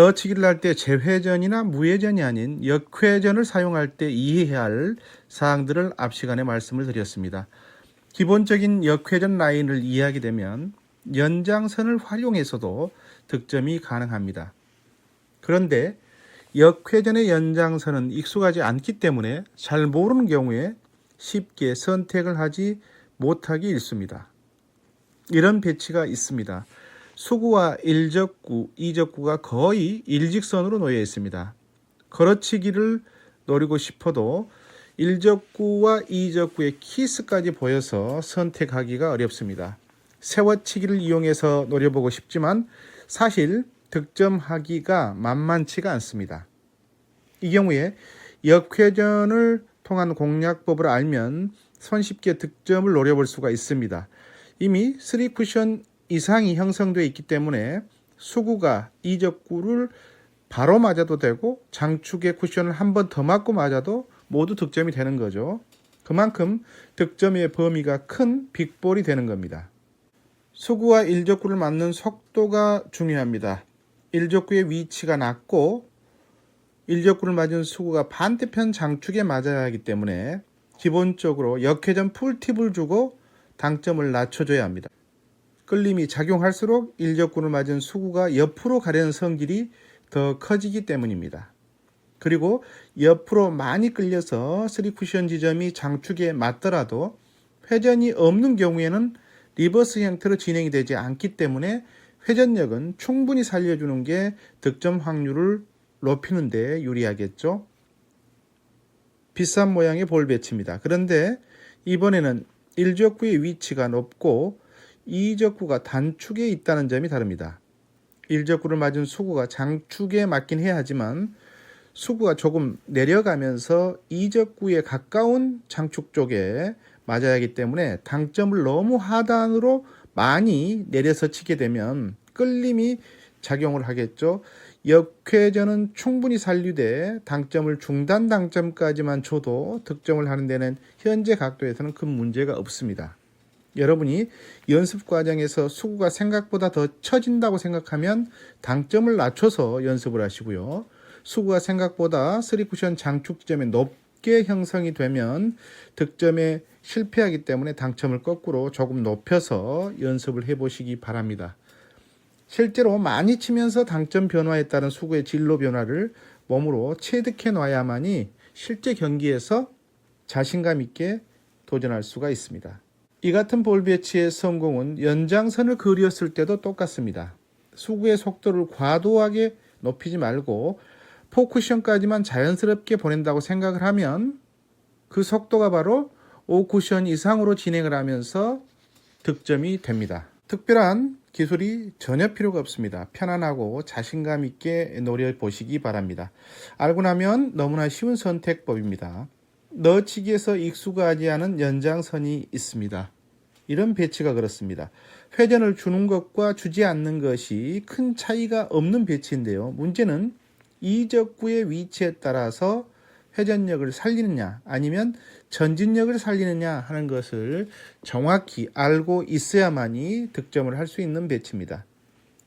넣어치기를 할 때 재회전이나 무회전이 아닌 역회전을 사용할 때 이해해야 할 사항들을 앞 시간에 말씀을 드렸습니다. 기본적인 역회전 라인을 이해하게 되면 연장선을 활용해서도 득점이 가능합니다. 그런데 역회전의 연장선은 익숙하지 않기 때문에 잘 모르는 경우에 쉽게 선택을 하지 못하기 일쑤입니다. 이런 배치가 있습니다. 수구와 1적구, 2적구가 거의 일직선으로 놓여 있습니다. 걸어치기를 노리고 싶어도 1적구와 2적구의 키스까지 보여서 선택하기가 어렵습니다. 세워치기를 이용해서 노려보고 싶지만 사실 득점하기가 만만치가 않습니다. 이 경우에 역회전을 통한 공략법을 알면 손쉽게 득점을 노려볼 수가 있습니다. 이미 3쿠션 이상이 형성되어 있기 때문에 수구가 2적구를 바로 맞아도 되고 장축의 쿠션을 한 번 더 맞고 맞아도 모두 득점이 되는 거죠. 그만큼 득점의 범위가 큰 빅볼이 되는 겁니다. 수구와 1적구를 맞는 속도가 중요합니다. 1적구의 위치가 낮고 1적구를 맞은 수구가 반대편 장축에 맞아야 하기 때문에 기본적으로 역회전 풀팁을 주고 당점을 낮춰줘야 합니다. 끌림이 작용할수록 1적구를 맞은 수구가 옆으로 가려는 성질이 더 커지기 때문입니다. 그리고 옆으로 많이 끌려서 3쿠션 지점이 장축에 맞더라도 회전이 없는 경우에는 리버스 형태로 진행이 되지 않기 때문에 회전력은 충분히 살려주는 게 득점 확률을 높이는 데 유리하겠죠. 비싼 모양의 볼 배치입니다. 그런데 이번에는 1적구의 위치가 높고 2적구가 단축에 있다는 점이 다릅니다. 1적구를 맞은 수구가 장축에 맞긴 해야 하지만 수구가 조금 내려가면서 2적구에 가까운 장축 쪽에 맞아야 하기 때문에 당점을 너무 하단으로 많이 내려서 치게 되면 끌림이 작용을 하겠죠. 역회전은 충분히 살리되 당점을 중단 당점까지만 줘도 득점을 하는 데는 현재 각도에서는 큰 문제가 없습니다. 여러분이 연습 과정에서 수구가 생각보다 더 처진다고 생각하면 당점을 낮춰서 연습을 하시고요. 수구가 생각보다 3쿠션 장축 지점이 높게 형성이 되면 득점에 실패하기 때문에 당점을 거꾸로 조금 높여서 연습을 해보시기 바랍니다. 실제로 많이 치면서 당점 변화에 따른 수구의 진로 변화를 몸으로 체득해 놔야만이 실제 경기에서 자신감 있게 도전할 수가 있습니다. 이 같은 볼 배치의 성공은 연장선을 그렸을 때도 똑같습니다. 수구의 속도를 과도하게 높이지 말고 포쿠션까지만 자연스럽게 보낸다고 생각을 하면 그 속도가 바로 5쿠션 이상으로 진행을 하면서 득점이 됩니다. 특별한 기술이 전혀 필요가 없습니다. 편안하고 자신감 있게 노려보시기 바랍니다. 알고 나면 너무나 쉬운 선택법입니다. 넣어치기에서 익숙하지 않은 연장선이 있습니다. 이런 배치가 그렇습니다. 회전을 주는 것과 주지 않는 것이 큰 차이가 없는 배치인데요. 문제는 2적구의 위치에 따라서 회전력을 살리느냐 아니면 전진력을 살리느냐 하는 것을 정확히 알고 있어야만이 득점을 할 수 있는 배치입니다.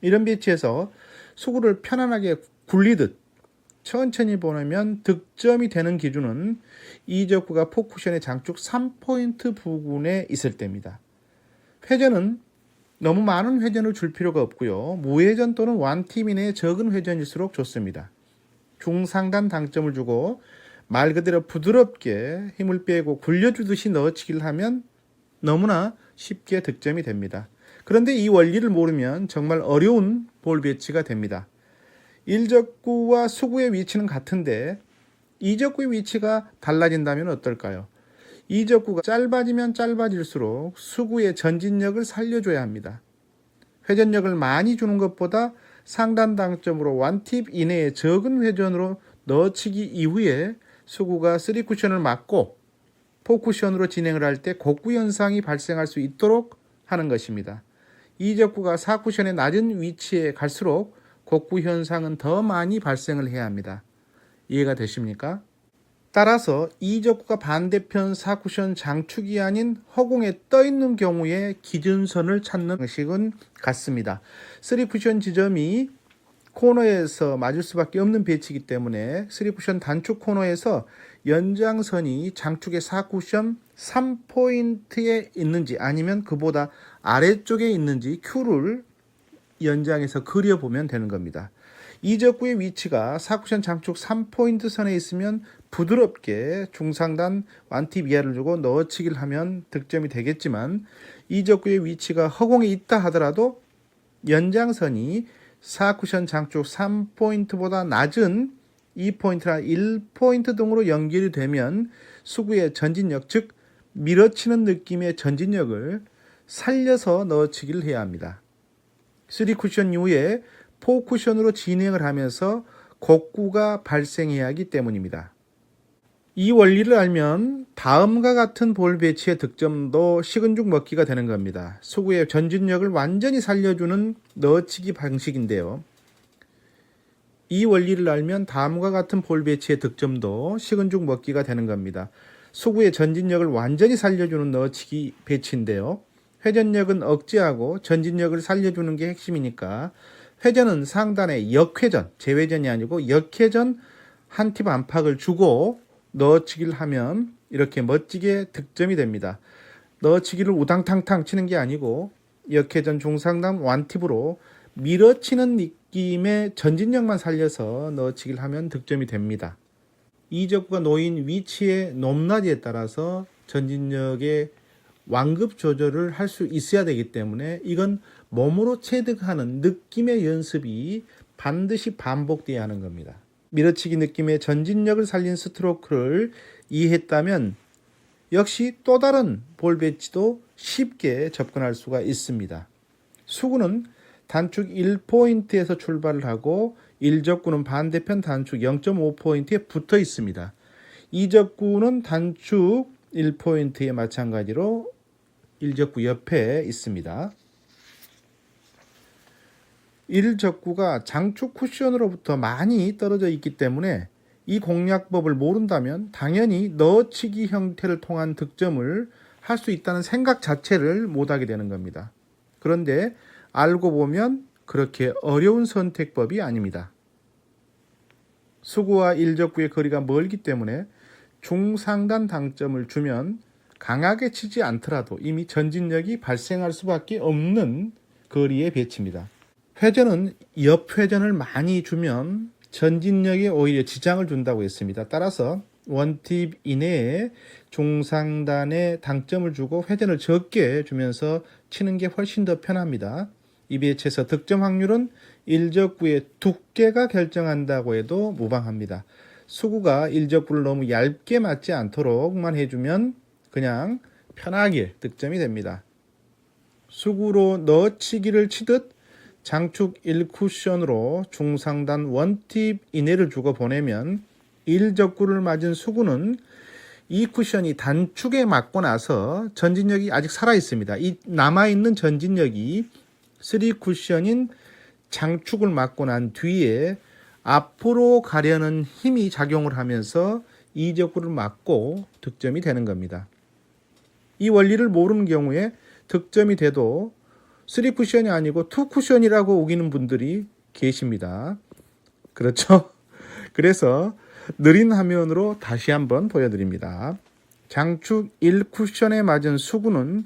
이런 배치에서 수구를 편안하게 굴리듯 천천히 보내면 득점이 되는 기준은 2적구가 포쿠션의 장축 3포인트 부근에 있을 때입니다. 회전은 너무 많은 회전을 줄 필요가 없고요. 무회전 또는 원팁 이내의 적은 회전일수록 좋습니다. 중상단 당점을 주고 말 그대로 부드럽게 힘을 빼고 굴려주듯이 넣어치기를 하면 너무나 쉽게 득점이 됩니다. 그런데 이 원리를 모르면 정말 어려운 볼 배치가 됩니다. 1적구와 수구의 위치는 같은데 2적구의 위치가 달라진다면 어떨까요? 2적구가 짧아지면 짧아질수록 수구의 전진력을 살려줘야 합니다. 회전력을 많이 주는 것보다 상단 당점으로 원팁 이내의 적은 회전으로 넣어치기 이후에 수구가 3쿠션을 맞고 4쿠션으로 진행을 할 때 곡구 현상이 발생할 수 있도록 하는 것입니다. 2적구가 4쿠션의 낮은 위치에 갈수록 곡구 현상은 더 많이 발생을 해야 합니다. 이해가 되십니까? 따라서 2적구가 반대편 4쿠션 장축이 아닌 허공에 떠 있는 경우에 기준선을 찾는 방식은 같습니다. 3쿠션 지점이 코너에서 맞을 수밖에 없는 배치이기 때문에 3쿠션 단축 코너에서 연장선이 장축의 4쿠션 3포인트에 있는지 아니면 그보다 아래쪽에 있는지 Q를 연장해서 그려보면 되는 겁니다. 이적구의 위치가 4쿠션 장축 3포인트 선에 있으면 부드럽게 중상단 완팁 이하를 주고 넣어치기를 하면 득점이 되겠지만 이적구의 위치가 허공에 있다 하더라도 연장선이 4쿠션 장축 3포인트보다 낮은 2포인트나 1포인트 등으로 연결이 되면 수구의 전진력, 즉 밀어치는 느낌의 전진력을 살려서 넣어치기를 해야 합니다. 3쿠션 이후에 4쿠션으로 진행을 하면서 곡구가 발생해야 하기 때문입니다. 이 원리를 알면 다음과 같은 볼 배치의 득점도 식은 죽 먹기가 되는 겁니다. 수구의 전진력을 완전히 살려주는 넣어치기 방식인데요. 이 원리를 알면 다음과 같은 볼 배치의 득점도 식은 죽 먹기가 되는 겁니다. 수구의 전진력을 완전히 살려주는 넣어치기 배치인데요. 회전력은 억제하고 전진력을 살려주는 게 핵심이니까 회전은 상단의 역회전, 재회전이 아니고 역회전 한 팁 안팎을 주고 넣어치기를 하면 이렇게 멋지게 득점이 됩니다. 넣어치기를 우당탕탕 치는 게 아니고 역회전 중상단 완팁으로 밀어치는 느낌의 전진력만 살려서 넣어치기를 하면 득점이 됩니다. 이적구가 놓인 위치의 높낮이에 따라서 전진력의 완급 조절을 할 수 있어야 되기 때문에 이건 몸으로 체득하는 느낌의 연습이 반드시 반복돼야 하는 겁니다. 밀어치기 느낌의 전진력을 살린 스트로크를 이해했다면 역시 또 다른 볼 배치도 쉽게 접근할 수가 있습니다. 수구는 단축 1포인트에서 출발을 하고 일적구는 반대편 단축 0.5포인트에 붙어 있습니다. 이적구는 단축 1포인트에 마찬가지로 일적구 옆에 있습니다. 일적구가 장축 쿠션으로부터 많이 떨어져 있기 때문에 이 공략법을 모른다면 당연히 넣어치기 형태를 통한 득점을 할 수 있다는 생각 자체를 못하게 되는 겁니다. 그런데 알고 보면 그렇게 어려운 선택법이 아닙니다. 수구와 일적구의 거리가 멀기 때문에 중상단 당점을 주면 강하게 치지 않더라도 이미 전진력이 발생할 수밖에 없는 거리의 배치입니다. 회전은 옆회전을 많이 주면 전진력에 오히려 지장을 준다고 했습니다. 따라서 원팁 이내에 중상단에 당점을 주고 회전을 적게 주면서 치는 게 훨씬 더 편합니다. 이 배치에서 득점 확률은 일적구의 두께가 결정한다고 해도 무방합니다. 수구가 일적구를 너무 얇게 맞지 않도록만 해주면 그냥 편하게 득점이 됩니다. 수구로 넣어치기를 치듯 장축 1쿠션으로 중상단 원팁 이내를 주고 보내면 1적구를 맞은 수구는 이 쿠션이 단축에 맞고 나서 전진력이 아직 살아있습니다. 이 남아있는 전진력이 3쿠션인 장축을 맞고 난 뒤에 앞으로 가려는 힘이 작용을 하면서 2적구를 맞고 득점이 되는 겁니다. 이 원리를 모르는 경우에 득점이 돼도 3쿠션이 아니고 2쿠션이라고 우기는 분들이 계십니다. 그렇죠? 그래서 느린 화면으로 다시 한번 보여드립니다. 장축 1쿠션에 맞은 수구는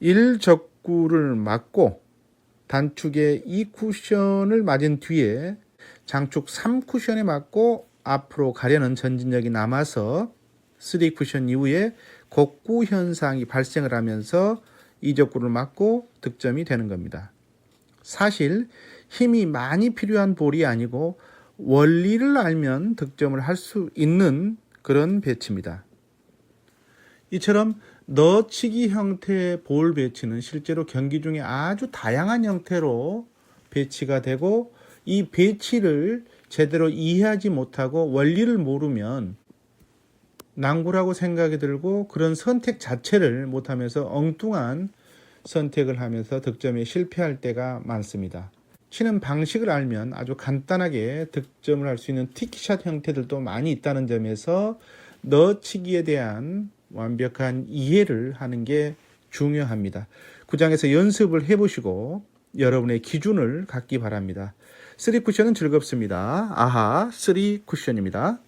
1적구를 맞고 단축의 2쿠션을 맞은 뒤에 장축 3쿠션에 맞고 앞으로 가려는 전진력이 남아서 3쿠션 이후에 곡구 현상이 발생을 하면서 2적구를 맞고 득점이 되는 겁니다. 사실 힘이 많이 필요한 볼이 아니고 원리를 알면 득점을 할 수 있는 그런 배치입니다. 이처럼 넣어치기 형태의 볼 배치는 실제로 경기 중에 아주 다양한 형태로 배치가 되고 이 배치를 제대로 이해하지 못하고 원리를 모르면 낭구라고 생각이 들고 그런 선택 자체를 못하면서 엉뚱한 선택을 하면서 득점에 실패할 때가 많습니다. 치는 방식을 알면 아주 간단하게 득점을 할 수 있는 티키샷 형태들도 많이 있다는 점에서 넣어치기에 대한 완벽한 이해를 하는 게 중요합니다. 구장에서 연습을 해보시고 여러분의 기준을 갖기 바랍니다. 쓰리 쿠션은 즐겁습니다. 아하, 쓰리 쿠션입니다.